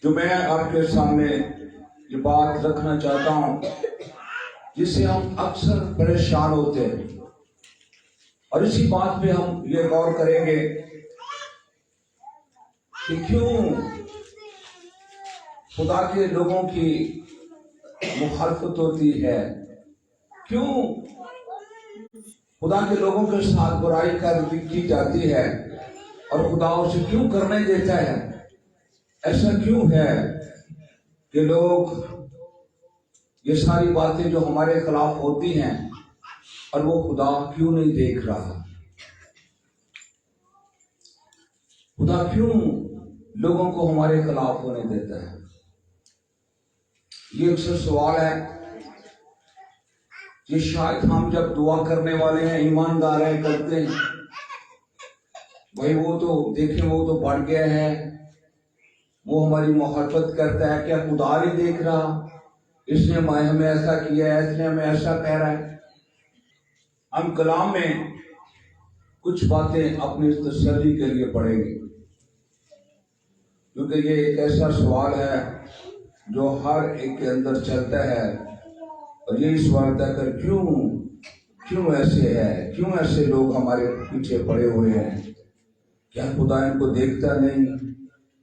जो मैं आपके सामने ये बात रखना चाहता हूं, जिससे हम अक्सर परेशान होते हैं, और इसी बात पे हम ये गौर करेंगे कि क्यों खुदा के लोगों की मुखालफत होती है, क्यों खुदा के लोगों के साथ बुराई की जाती है और खुदा उसे क्यों करने देता है। ऐसा क्यों है कि लोग ये सारी बातें जो हमारे खिलाफ होती हैं और वो खुदा क्यों नहीं देख रहा, खुदा क्यों लोगों को हमारे खिलाफ होने देता है। ये अक्सर सवाल है कि शायद हम जब दुआ करने वाले हैं, ईमानदार हैं, करते हैं, भाई वो तो देखें, वो तो बढ़ गया है, वो हमारी मोहब्बत करता है, क्या खुदा नहीं देख रहा, इसने हमें ऐसा किया है, इसने हमें ऐसा कह रहा है। हम कलाम में कुछ बातें अपनी तसल्ली के लिए पढ़ेंगे, क्योंकि ये एक ऐसा सवाल है जो हर एक के अंदर चलता है, और यही सवाल था कि क्यों ऐसे है, क्यों ऐसे लोग हमारे पीछे पड़े हुए हैं, क्या खुदा इनको देखता नहीं,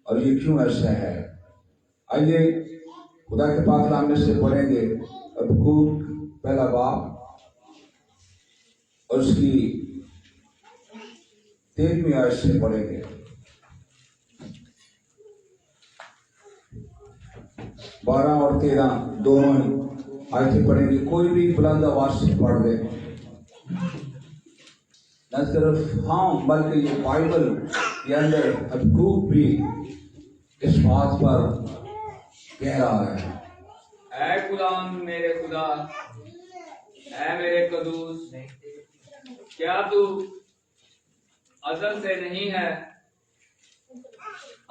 और ये क्यों ऐसा है। आइए खुदा के पाक कलाम में से पढ़ेंगे हबक्कूक पहला बाब और उसकी 13वीं आयत से पढ़ेंगे। 12 और 13 दोनों आयतें पढ़ेंगे। कोई भी बुलंद आवाज से पढ़ दे, न सिर्फ हम बल्कि ये बाइबल के अंदर हबक्कूक भी इस बात पर कह रहा है, ऐ खुदा मेरे खुदा, ऐ मेरे कदूस, क्या तू अज़ल से नहीं है?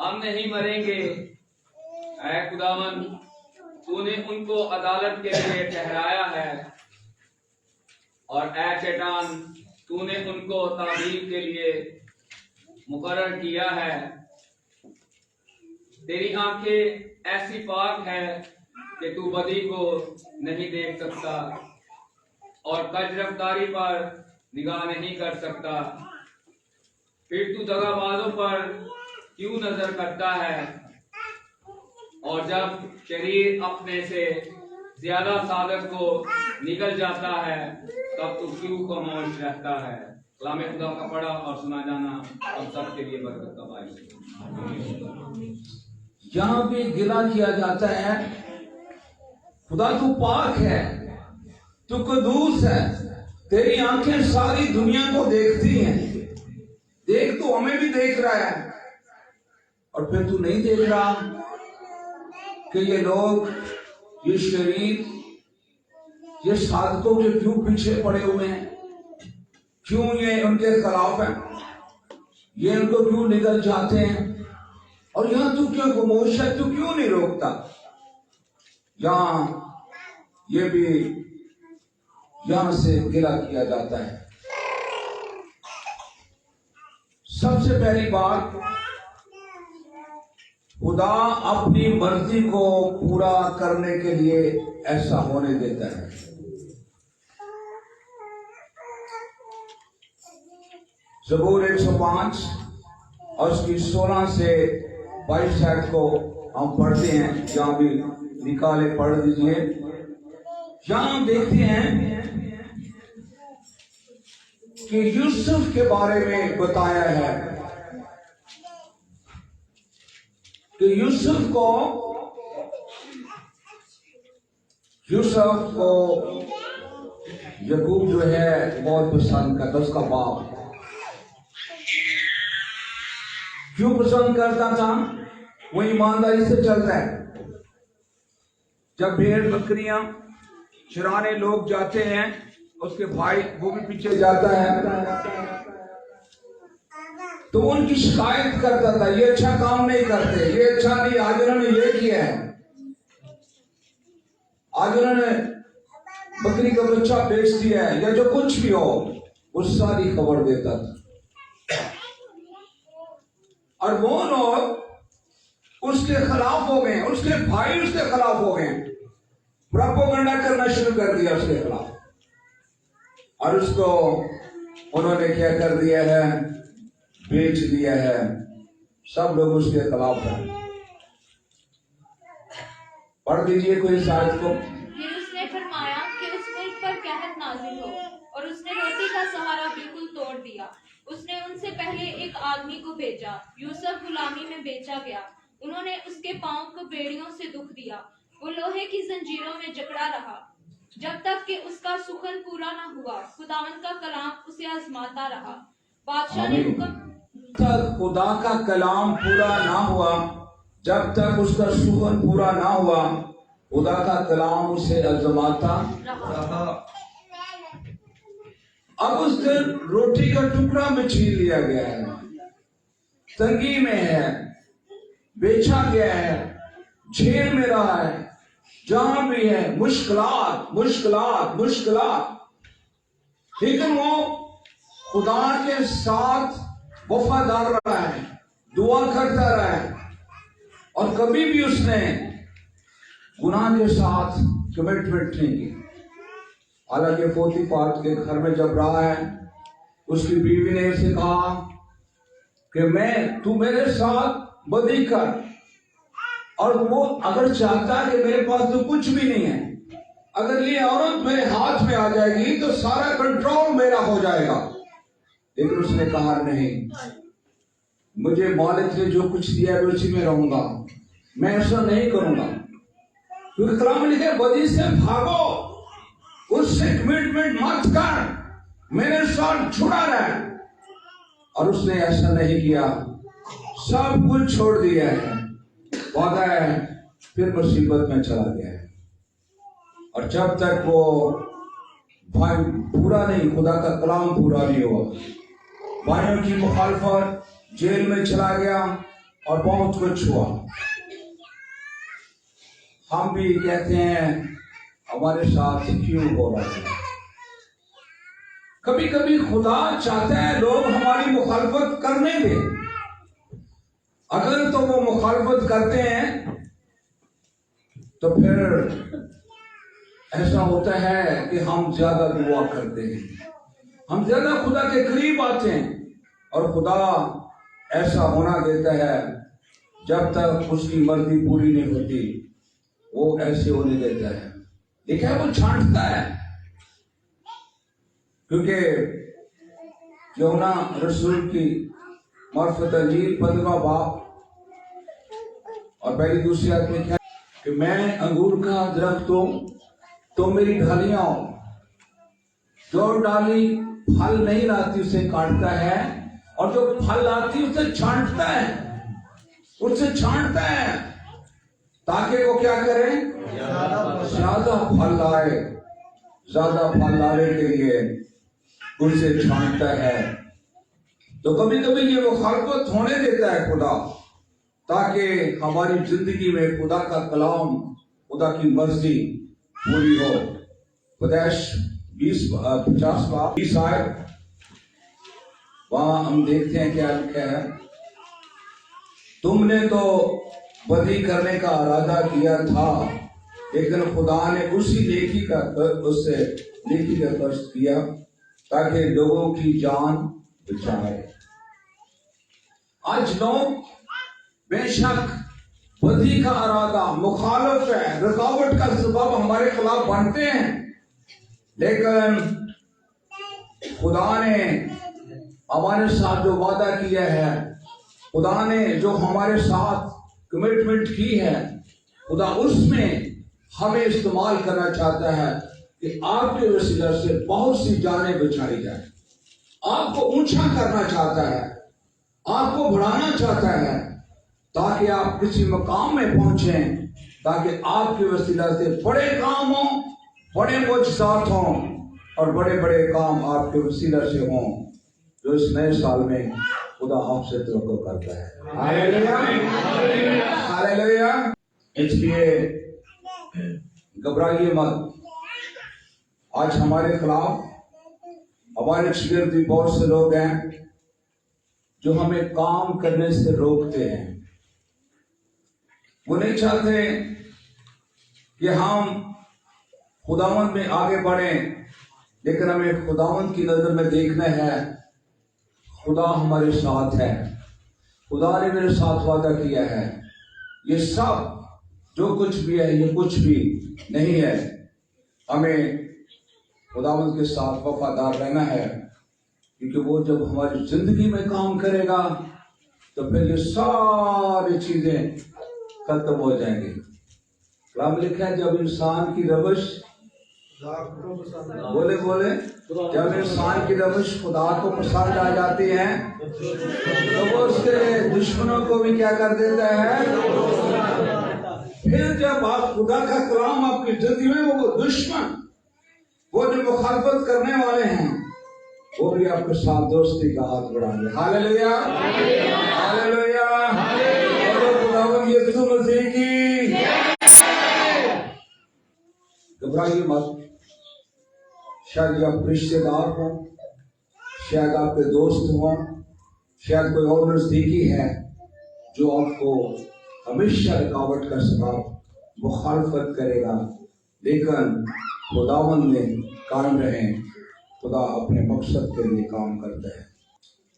हम नहीं मरेंगे। ऐ खुदावन, तूने उनको अदालत के लिए ठहराया है, और ऐ शैतान, तूने उनको ताबीर के लिए मुकर्रर किया है। तेरी आंखें ऐसी पाक है कि तू बदी को नहीं देख सकता और कजरफ्तारी पर निगाह नहीं कर सकता। फिर तू दगाबाजों पर क्यों नजर करता है, और जब शरीर अपने से ज्यादा सादक को निकल जाता है तब तू क्यों खामोश रहता है। कलाम खुदा का पढ़ा और सुना जाना हम सब के लिए बरकत का बाइस। यहाँ भी गिला किया जाता है, खुदा तू पाक है, तू कदूस है, तेरी आंखें सारी दुनिया को देखती हैं, देख तू हमें भी देख रहा है, और फिर तू नहीं देख रहा कि ये लोग, ये शरीर, ये साधकों के क्यों पीछे पड़े हुए हैं, क्यों ये उनके खिलाफ हैं, ये उनको क्यों निकल जाते हैं, और यहां तू क्यों खामोश है, तू क्यों नहीं रोकता। यहां ये भी यहां से गिला किया जाता है। सबसे पहली बात, खुदा अपनी मर्जी को पूरा करने के लिए ऐसा होने देता है। ज़बूर 105 और उसकी 16 से 22 आयत को हम पढ़ते हैं, जहां भी निकाले पढ़ दीजिए। यहां हम देखते हैं कि यूसुफ के बारे में बताया है कि यूसुफ को याकूब जो है बहुत पसंद करता, उसका बाप क्यों पसंद करता था, वो ईमानदारी से चलता है। जब भेड़ बकरियां चराने लोग जाते हैं, उसके भाई वो भी पीछे जाता है, तो उनकी शिकायत करता था, ये अच्छा काम नहीं करते, ये अच्छा नहीं, आज उन्होंने ये किया है, आज उन्होंने बकरी का बच्चा बेच दिया है, या जो कुछ भी हो, वो सारी खबर देता था। और वो लोग उसके खिलाफ हो गए, उसके भाई उसके खिलाफ हो गए, प्रोपेगेंडा करना शुरू कर दिया उसके खिलाफ, और उसको उन्होंने क्या कर दिया है, बेच दिया है। सब लोग उसके खिलाफ हैं। पढ़ दीजिए कोई शायद को। फिर उसने फरमाया कि उस मुल्क पर कहत नाजिल हो, और उसने रोटी का सहारा बिल्कुल तोड़ दिया। उसने उनसे पहले एक आदमी को भेजा, यूसुफ गुलामी में बेचा गया। उन्होंने उसके पांव को बेड़ियों से दुख दिया। वो लोहे की जंजीरों में जकड़ा रहा, जब तक कि उसका सुखन पूरा न हुआ। खुदावंद का कलाम उसे आजमाता रहा। बादशाह ने हुक्म तक खुदा का कलाम पूरा ना हुआ, जब तक उसका सुखन पूरा ना हुआ, खुदा का कलाम उसे आजमाता रहा। अब उस दिन रोटी का टुकड़ा में छीन लिया गया है, तंगी में है, बेचा गया है, जेल में रहा है, जहां भी है मुश्किलात मुश्किलात मुश्किलात, लेकिन वो खुदा के साथ वफादार रहा है, दुआ करता रहा है, और कभी भी उसने गुनाह के साथ कमिटमेंट नहीं की। हालांकि पोतीफर के घर में जब रहा है, उसकी बीवी ने उसे कहा कि तू मेरे साथ बदी कर, और वो अगर चाहता है कि मेरे पास तो कुछ भी नहीं है, अगर ये औरत मेरे हाथ में आ जाएगी तो सारा कंट्रोल मेरा हो जाएगा। लेकिन उसने कहा नहीं, मुझे मालिक ने जो कुछ दिया है उसी में रहूंगा, मैं ऐसा नहीं करूंगा। क्योंकि कलाम में लिखे बदी से भागो, उससे कमिटमेंट मत कर, मेरे साथ जुड़ा रहे। और उसने ऐसा नहीं किया, सब कुछ छोड़ दिया है, वादा है, फिर मुसीबत में चला गया है। और जब तक वो भाई पूरा नहीं, खुदा का कलाम पूरा नहीं हुआ, भाइयों की मुखालफत, जेल में चला गया और बहुत कुछ हुआ। हम भी कहते हैं हमारे साथ क्यों हो रहा है। कभी कभी खुदा चाहता है लोग हमारी मुखालफत करने दें, अगर तो वो मुखालफत करते हैं तो फिर ऐसा होता है कि हम ज्यादा दुआ करते हैं, हम ज्यादा खुदा के करीब आते हैं, और खुदा ऐसा होना देता है जब तक उसकी मर्जी पूरी नहीं होती, वो ऐसे होने देता है। देखा है, वो छांटता है। क्योंकि यूहन्ना रसूल की मार्फत अंजील 15वां बाब और पहली दूसरी आयत में क्या कि मैं अंगूर का दरख्त हूं, तो मेरी डालियां हो, जो डाली फल नहीं लाती उसे काटता है, और जो फल लाती उसे छांटता है, उससे छांटता है, ताकि वो क्या करे, ज्यादा फल लाए। ज्यादा फल लाने के लिए उसे छांटता है। तो कभी कभी ये मुखालफत होने देता है खुदा, ताकि हमारी जिंदगी में खुदा का कलाम, खुदा की मर्जी पूरी हो। पैदाइश 50 आयत, वहां हम देखते हैं क्या लिखा है, तुमने तो बदी करने का इरादा किया था, लेकिन खुदा ने उसी नेकी का कष्ट किया ताकि लोगों की जान बचाए। आज लोग बेशक बदी का इरादा, मुखालफ है, रुकावट का सबब हमारे खिलाफ बनते हैं, लेकिन खुदा ने हमारे साथ जो वादा किया है, खुदा ने जो हमारे साथ कमिटमेंट की है, खुदा उसमें हमें इस्तेमाल करना चाहता है कि आपके वसीला से बहुत सी जानें बचाई जाए। आपको ऊंचा करना चाहता है, आपको बढ़ाना चाहता है, ताकि आप किसी मकाम में पहुंचे, ताकि आपके वसीला से बड़े काम हों, बड़े मुआजिज़ात हों, और बड़े बड़े काम आपके वसीला से हों, जो इस नए साल में खुदा आपसे तवक्को करता है। Hallelujah, hallelujah. इसलिए घबराइए मत। आज हमारे खिलाफ, हमारे शिगिर्द बहुत से लोग हैं जो हमें काम करने से रोकते हैं। वो नहीं चाहते कि हम खुदावंद में आगे बढ़ें, लेकिन हमें खुदावंद की नजर में देखना है खुदा हमारे साथ है, खुदा ने मेरे साथ वादा किया है। ये सब जो कुछ भी है ये कुछ भी नहीं है। हमें खुदावंद के साथ वफादार रहना है, क्योंकि वो जब हमारी जिंदगी में काम करेगा तो फिर ये सारी चीजें खत्म हो जाएंगी। कलाम लिखा है, जब इंसान की रवश बोले जब इंसान की रवश खुदा को पसंद आ जाती है तो वो उसके दुश्मनों को भी क्या कर देता है। फिर जब आप खुदा का कलाम आपकी जिंदगी में, वो दुश्मन, वो जो मुखालफत करने वाले हैं, वो भी आपके साथ दोस्ती का हाथ बढ़ाएंगे। हालेलुया, हालेलुया, बोलो खुदावंद यीशु मसीह की। घबराइए मत। शायद आप रिश्तेदार हो, शायद आपके दोस्त हो, शायद कोई और नजदीकी है जो आपको हमेशा रुकावट का सबब मुखालफत करेगा, लेकिन खुदावंद में कायम रहें। खुदा अपने मकसद के लिए काम करता है।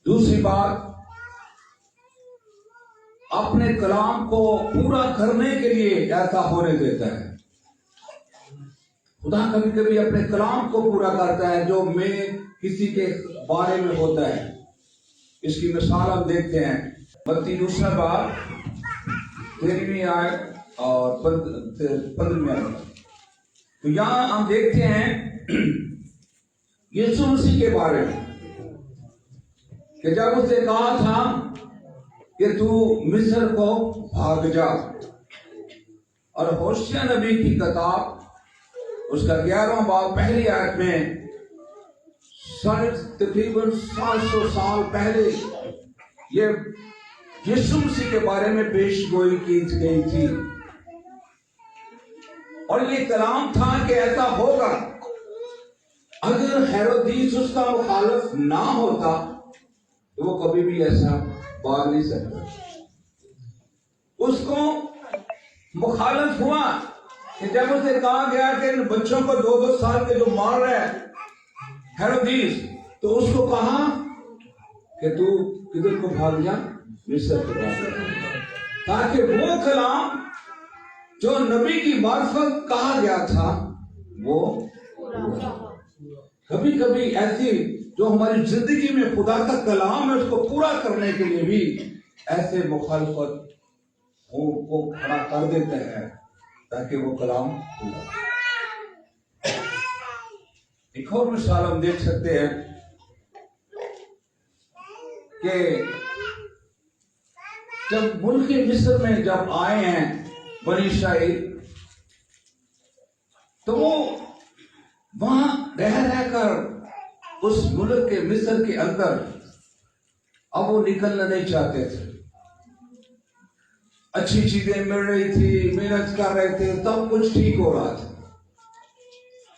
दूसरी बात, अपने कलाम को पूरा करने के लिए ऐसा होने देता है। खुदा कभी कभी अपने कलाम को पूरा करता है जो में किसी के बारे में होता है। इसकी मिसाल हम देखते हैं मत्ती 13वीं आयत और 15वीं आयत। तो यहां हम देखते हैं यीशु मसीह के बारे में कि जब उसे कहा था कि तू मिस्र को भाग जा, और होशिया नबी की किताब उसका 11वां बाब पहली आयत में तकरीबन 700 साल पहले ये यीशु मसीह के बारे में पेशगोई की गई थी, और ये कलाम था कि ऐसा होगा। अगर हेरोदीस उसका मुखालिफ ना होता तो वो कभी भी ऐसा भाग नहीं सकता। उसको मुखालिफ हुआ कि जब उसे कहा गया कि इन बच्चों को 2-2 साल के जो मार रहे हैं हेरोदीस, तो उसको कहा कि तू किधर को भाग जा, मिस्र को भाग जा, ताकि वो कलाम जो नबी की मार्फत कहा गया था वो कभी कभी ऐसी जो हमारी जिंदगी में खुदा का कलाम है उसको पूरा करने के लिए भी ऐसे मुखालफत को खड़ा कर देते हैं ताकि वो कलाम पूरा। एक और मिसाल हम देख सकते हैं कि जब मुल्क मिस्र में जब आए हैं बनी इस्राएल, तो वो वहां रहकर उस मुल्क के मिस्र के अंदर अब वो निकलना नहीं चाहते थे। अच्छी चीजें मिल रही थी, मेहनत कर रहे थे, सब कुछ ठीक हो रहा था,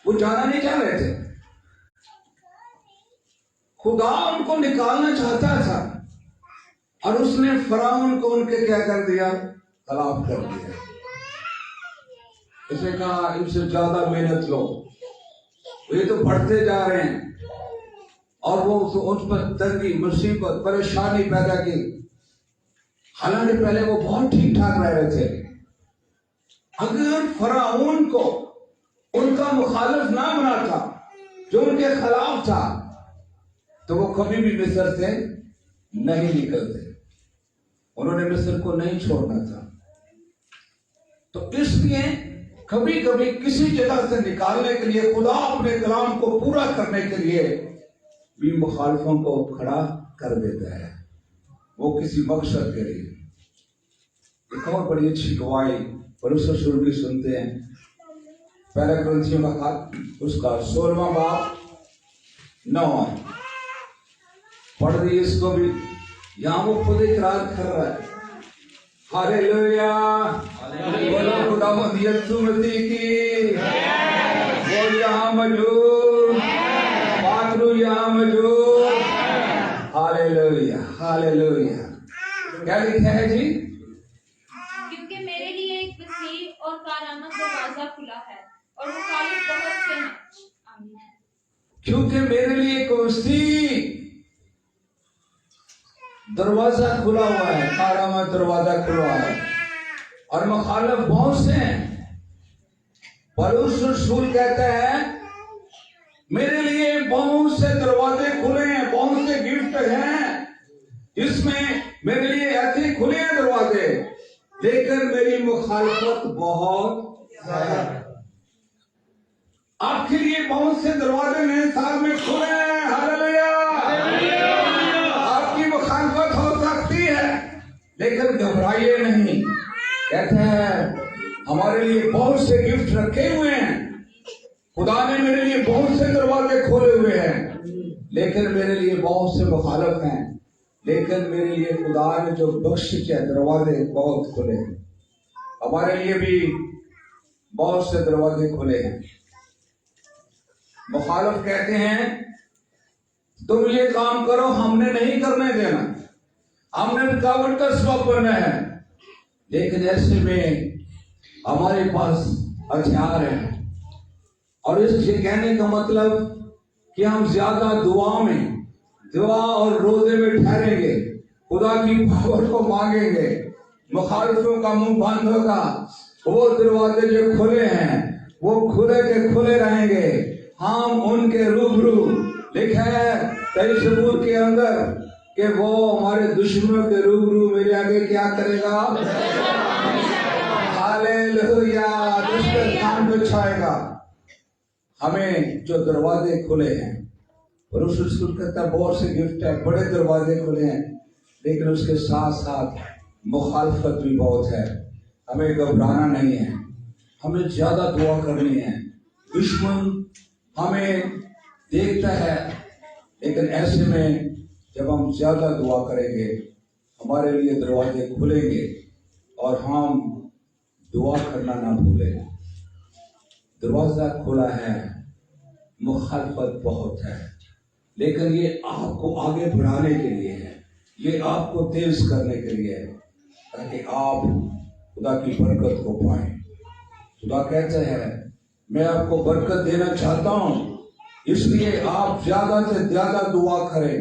वो जाना नहीं चाह रहे थे। खुदा उनको निकालना चाहता था और उसने फराउन को उनके क्या कर दिया, तलाब कर दिया। इसने कहा इनसे ज्यादा मेहनत लो, ये तो बढ़ते जा रहे हैं, और वो उस पर तंगी, मुसीबत, परेशानी पैदा की। हालांकि पहले वो बहुत ठीक ठाक रह रहे थे। अगर फराउन को उनका मुखालिफ ना बना था, जो उनके खिलाफ था, तो वो कभी भी मिस्र से नहीं निकलते। उन्होंने मिस्र को नहीं छोड़ना था। तो इसलिए कभी कभी किसी जगह से निकालने के लिए खुदा अपने कलाम को पूरा करने के लिए भी मुखालिफों को खड़ा कर देता है, वो किसी मकसद के लिए। एक और बड़ी अच्छी गवाही परमेश्वर शुरू भी सुनते हैं, पहला ग्रंथियों का खत उसका 16वां बाब 9 पढ़ रही, इसको भी यहां वो खुद इकरार कर रहा है। हालेलुया, बोलो खुदावंद यीशु मसीह की, वो यहाँ मौजूद, पात्रू यहाँ मौजूद। Hallelujah, hallelujah. क्या लिखा है जी? कि क्योंकि मेरे लिए एक वसीह और कारामद दरवाजा खुला है और मुखालिफ बहुत से हैं। आमीन। क्योंकि मेरे लिए एक वसीह दरवाजा खुला हुआ है, कारामद दरवाजा खुला है और मुखालिफ बहुत से हैं। पौलुस रसूल कहता है मेरे लिए बहुत से दरवाजे खुले हैं, बहुत से गिफ्ट हैं, इसमें मेरे लिए ऐसे खुले हैं दरवाजे, लेकिन मेरी मुखालफत बहुत ज्यादा है। आपके लिए बहुत से दरवाजे नए साल में खुले हैं। हालेलुया। आपकी मुखालफत हो सकती है, लेकिन घबराइए नहीं। कहते हैं हमारे लिए बहुत से गिफ्ट रखे हुए हैं, खुदा ने मेरे लिए बहुत से दरवाजे खोले हुए हैं, लेकिन मेरे लिए बहुत से मुखालिफ हैं। लेकिन मेरे लिए खुदा ने जो बख्शिश है, दरवाजे बहुत खुले हैं। हमारे लिए भी बहुत से दरवाजे खुले हैं। मुखालिफ कहते हैं तुम ये काम करो, हमने नहीं करने देना, हमने रुकावट का सबब बनना है। लेकिन ऐसे में हमारे पास हथियार है, और इसके कहने का मतलब कि हम ज्यादा दुआ और रोजे में ठहरेंगे, खुदा की पावर को मांगेंगे, मुखालिफों का मुंह बंद होगा। वो दरवाजे जो खुले हैं वो खुले के खुले रहेंगे। हम उनके रूबरू, लिखा है 23 सबूत के अंदर कि वो हमारे दुश्मनों के रूबरू मेरे आगे क्या करेगा? हालेलुया। दुश्मन स्थान पे छाएगा। हमें जो दरवाजे खुले हैं, और उस कहता बहुत से गिफ्ट है, बड़े दरवाजे खुले हैं, लेकिन उसके साथ साथ मुखालफत भी बहुत है। हमें घबराना नहीं है, हमें ज्यादा दुआ करनी है। दुश्मन हमें देखता है, लेकिन ऐसे में जब हम ज्यादा दुआ करेंगे हमारे लिए दरवाजे खुलेंगे और हम दुआ करना ना भूलें। दरवाजा खुला है, मुखालफत बहुत है, लेकिन ये आपको आगे बढ़ाने के लिए है, ये आपको तेज करने के लिए है, ताकि आप खुदा की बरकत को पाएं। खुदा कहते हैं मैं आपको बरकत देना चाहता हूं, इसलिए आप ज्यादा से ज्यादा दुआ करें,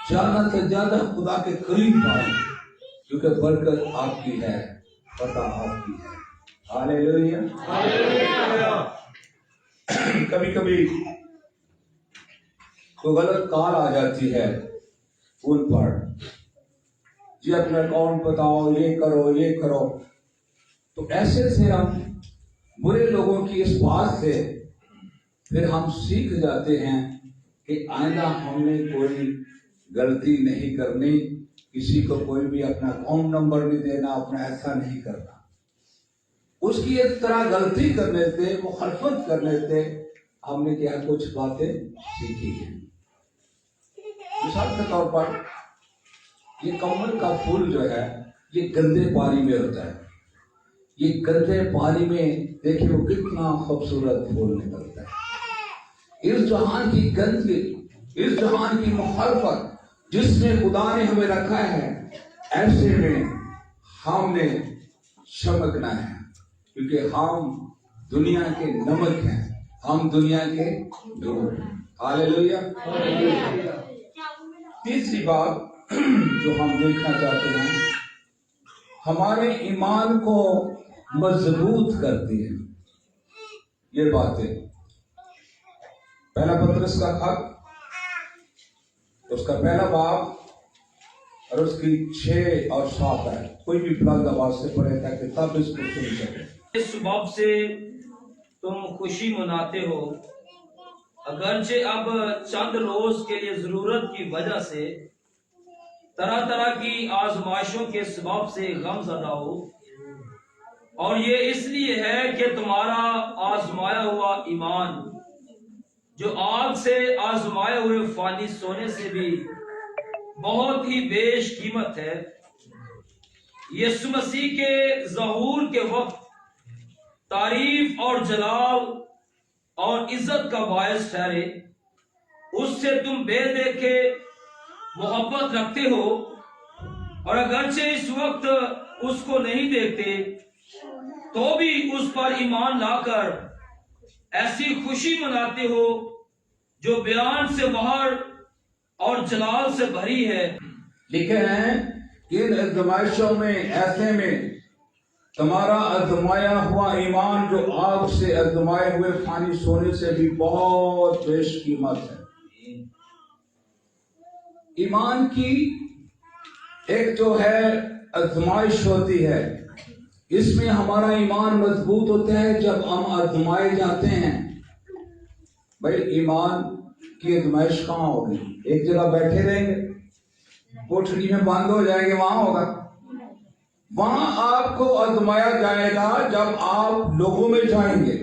ज्यादा से ज्यादा खुदा के करीब आए, क्योंकि बरकत आपकी है, पता आपकी है। हालेलुया। कभी कभी तो गलत कॉल आ जाती है फोन पर, जी अपना अकाउंट बताओ, ये करो। तो ऐसे से हम बुरे लोगों की इस बात से फिर हम सीख जाते हैं कि आइंदा हमने कोई गलती नहीं करनी, किसी को कोई भी अपना अकाउंट नंबर नहीं देना, अपना ऐसा नहीं करना। उसकी एक तरह गलती करने से, मुखालफत करने से हमने क्या कुछ बातें सीखी हैं। मिसाल के तौर पर ये कमल का फूल जो है ये गंदे पानी में होता है। ये गंदे पानी में देखिए वो कितना खूबसूरत फूल निकलता है। इस जहान की गंदगी, इस जहान की मुखालफत जिसमें खुदा ने हमें रखा है, ऐसे में हमने चमकना है, क्योंकि हम दुनिया के नमक हैं, हम दुनिया के नूर हैं। हालेलुया। तीसरी बात जो हम देखना चाहते हैं, हमारे ईमान को मजबूत करती है ये बातें। पहला पत्रस का खत, उसका पहला बाब और उसकी 6 और 7 है। कोई भी बुलंद आवाज से पढ़े ताकि तब इसको सुन सके। इस सबब से तुम खुशी मनाते हो, अगरचे अब चंद रोज के लिए जरूरत की वजह से तरह तरह की आजमाइशों के सबब से गमज़दा हो, और ये इसलिए है कि तुम्हारा आजमाया हुआ ईमान, जो आग से आजमाए हुए फानी सोने से भी बहुत ही बेश कीमत है, यीशु मसीह के ज़हूर के वक्त तारीफ और जलाल और इज्जत का बायस ठहरे। उससे तुम बेदेखे मोहब्बत रखते हो, और अगरचे इस वक्त उसको नहीं देखते तो भी उस पर ईमान लाकर ऐसी खुशी मनाते हो जो बयान से बाहर और जलाल से भरी है। लिखे हैं कि इन आजमाइशों में ऐसे में तुम्हारा आजमाया हुआ ईमान जो आग से आजमाए हुए फानी सोने से भी बहुत बेशकीमत है। ईमान की एक जो है आजमाइश होती है, इसमें हमारा ईमान मजबूत होता है जब हम आजमाए जाते हैं। भाई ईमान की आजमाइश कहाँ होगी? एक जगह बैठे रहेंगे, कोठरी में बंद हो जाएंगे, वहां होगा? वहां आपको आजमाया जाएगा जब आप लोगों में जाएंगे,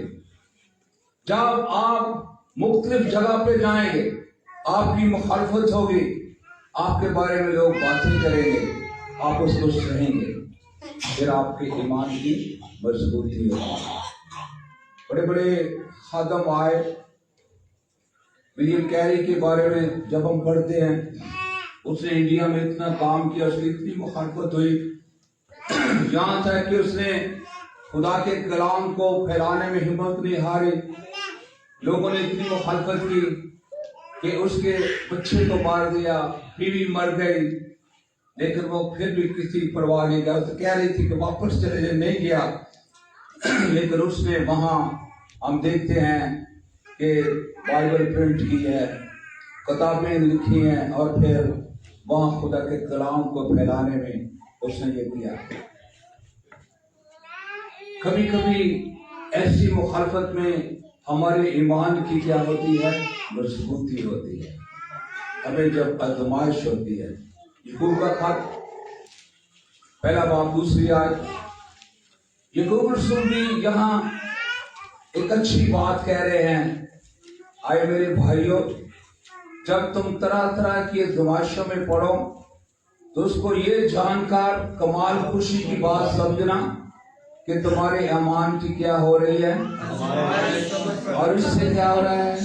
जब आप मुख्तलिफ जगह पे जाएंगे, आपकी मुखालफत होगी, आपके बारे में लोग बातें करेंगे, आप उसको सहेंगे, फिर आपके ईमान की मजबूती होगी। बड़े बड़े खादम आए, विलियम कैरी के बारे में जब हम पढ़ते हैं, उसने इंडिया में इतना काम किया, उसकी इतनी मुखालफत हुई, यहाँ तक कि उसने खुदा के कलाम को फैलाने में हिम्मत नहीं हारी। लोगों ने इतनी मुखालफत की कि उसके बच्चे को मार दिया, बीवी मर गई, लेकिन वो फिर भी किसी परवाह नहीं किया। तो कह रही थी कि वापस चले जाए, नहीं गया। लेकिन उसने वहां हम देखते हैं कि बाइबल प्रिंट की है, किताबें लिखी हैं, और फिर वहां खुदा के कलाम को फैलाने में उसने ये किया। कभी कभी ऐसी मुखालफत में हमारे ईमान की क्या होती है? मजबूती होती है। हमें जब आजमाइश होती है, याकूब का खत पहला बाब दूसरी आयत, याकूब रसूल भी यहाँ एक अच्छी बात कह रहे हैं। आए मेरे भाइयों, जब तुम तरह तरह की आजमाइशों में पड़ो तो उसको ये जानकर कमाल खुशी की बात समझना कि तुम्हारे ईमान की क्या हो रही है, और इससे क्या हो रहा है?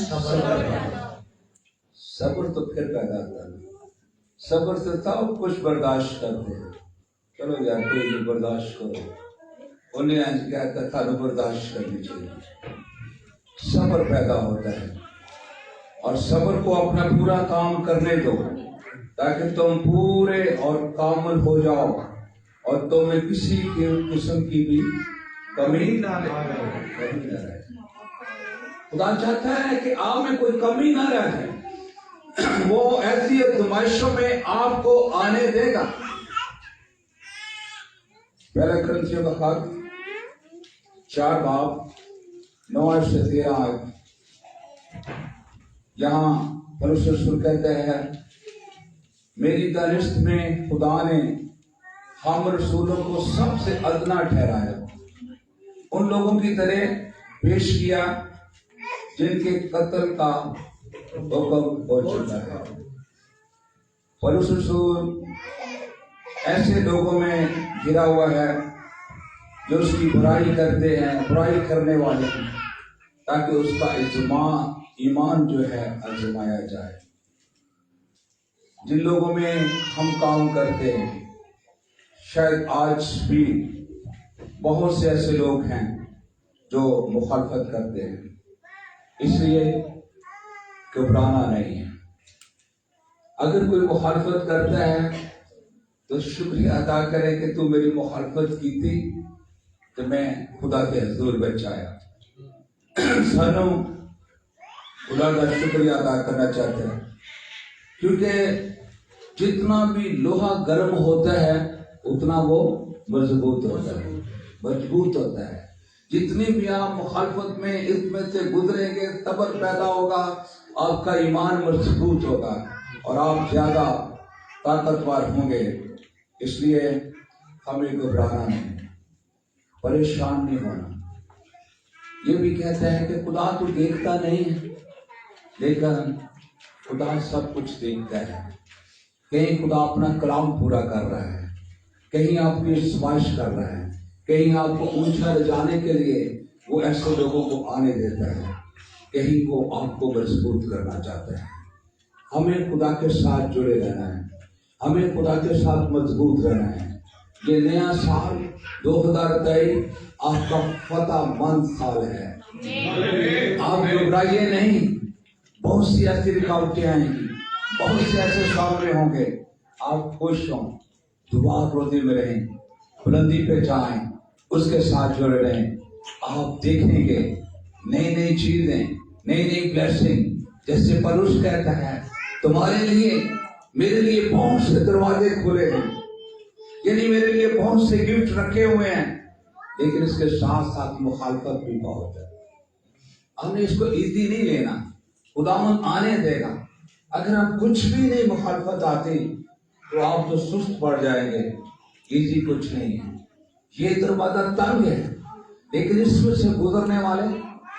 सब्र तो फिर पैदा करना। सब्र से सब कुछ बर्दाश्त करते हैं। चलो यार, कोई नहीं, बर्दाश्त करो। उन्हें आज कहता था बर्दाश्त करनी चाहिए। सब्र पैदा होता है, और सब्र को अपना पूरा काम करने दो ताकि तुम पूरे और कामल हो जाओ और तुम्हें किसी किस्म की भी कमी ना रहे। खुदा चाहता है कि आप में कोई कमी ना रहे। वो ऐसी आजमाइशों में आपको आने देगा। पहला कुरिन्थियों का खत 4 बाब 9 से 13, यहाँ पौलुस रसूल कहते हैं, मेरी दानिश में खुदा ने हम रसूलों को सबसे अदना ठहराया, उन लोगों की तरह पेश किया जिनके कत्ल का हुक्म हो चुका है। पौलुस रसूल ऐसे लोगों में घिरा हुआ है जो उसकी बुराई करते हैं, बुराई करने वाले हैं, ताकि उसका ईमान जो है आजमाया जाए। जिन लोगों में हम काम करते हैं, शायद आज भी बहुत से ऐसे लोग हैं जो मुखालफत करते हैं, इसलिए घबराना नहीं है। अगर कोई मुखालफत करता है तो शुक्रिया अदा करें कि तू मेरी मुखालफत की थी तो मैं खुदा के हुजूर बचाया। सानू खुदा का शुक्रिया अदा करना चाहते हैं, क्योंकि जितना भी लोहा गर्म होता है उतना वो मजबूत होता है। जितनी भी आप मुखालफत में इसमें से गुजरेंगे, सब्र पैदा होगा, आपका ईमान मजबूत होगा और आप ज्यादा ताकतवर होंगे। इसलिए हमें घबराना नहीं, परेशान नहीं होना। ये भी कहते हैं कि खुदा तो देखता नहीं है, लेकिन खुदा सब कुछ देखता है। कहीं खुदा अपना कलाम पूरा कर रहा है, कहीं आपकी आजमाइश कर रहा है, कहीं आपको ऊंचा ले जाने के लिए वो ऐसे लोगों को आने देता है, कहीं वो आपको मजबूत करना चाहता है। हमें खुदा के साथ जुड़े रहना है, हमें खुदा के साथ मजबूत रहना है। ये नया साल 2023 आपका फतेहमंद साल है। आप घबराइए नहीं। बहुत सी ऐसी रुकावटें आएंगी, बहुत से ऐसे सामने होंगे। आप खुश हों, दुआ रोज़ी में रहें, बुलंदी पे जाएं, उसके साथ जुड़े रहें। आप देखेंगे नई नई चीजें, नई नई ब्लेसिंग। जैसे पौलुस कहता है, तुम्हारे लिए मेरे लिए बहुत से दरवाजे खुले हैं, यानी मेरे लिए बहुत से गिफ्ट रखे हुए हैं, लेकिन इसके साथ साथ मुखालफत भी बहुत है। हमने इसको इजी नहीं लेना, खुदावंद आने देगा। अगर हम कुछ भी नहीं मुखालफत आती तो आप तो सुस्त पड़ जाएंगे। इजी कुछ नहीं है, ये दरवाजा तंग है, लेकिन इसमें से गुजरने वाले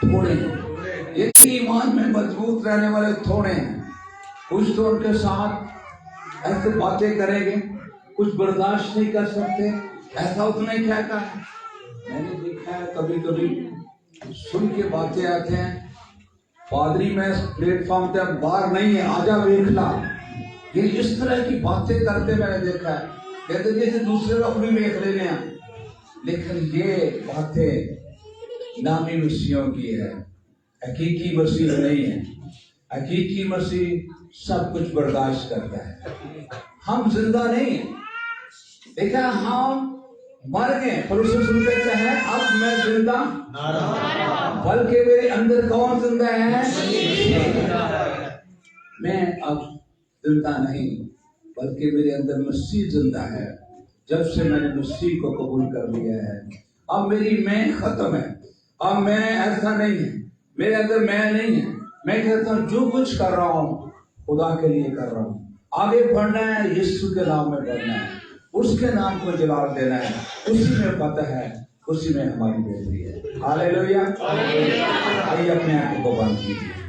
थोड़े हैं। ये ईमान में मजबूत रहने वाले थोड़े हैं। कुछ तो उनके साथ ऐसे बातें करेंगे, कुछ बर्दाश्त नहीं कर सकते। ऐसा उतने क्या कहा, मैंने देखा है कभी कभी सुन के बातें आते हैं, पादरी में प्लेटफॉर्म पे बाहर नहीं है, आजा वेख ला। ये इस तरह की बातें करते मैंने देखा है, कहते जैसे दूसरे लोग भी वेख लेने हैं। लेकिन ये बातें नामी मसीहों की है, हकीकी मसीह नहीं है। हकीकी मसीह सब कुछ बर्दाश्त करता है। हम जिंदा नहीं है, देखा हम मर गए। पौलुस सुनते हैं, अब मैं जिंदा बल्कि मेरे अंदर कौन जिंदा है? मैं अब जिंदा नहीं, बल्कि मेरे अंदर मसीह जिंदा है। जब से मैंने मसीह को कबूल कर लिया है, अब मेरी मैं खत्म है। अब मैं ऐसा नहीं है, मेरे अंदर मैं नहीं है। मैं कहता हूँ जो कुछ कर रहा हूँ खुदा के लिए कर रहा हूँ। आगे बढ़ना है, यीशु के नाम में बढ़ना है, उसके नाम को जलाल देना है। उसी में पता है, उसी में हमारी बेहतरी है। हालेलुया। आइए अपने आंखों को बंद कीजिए।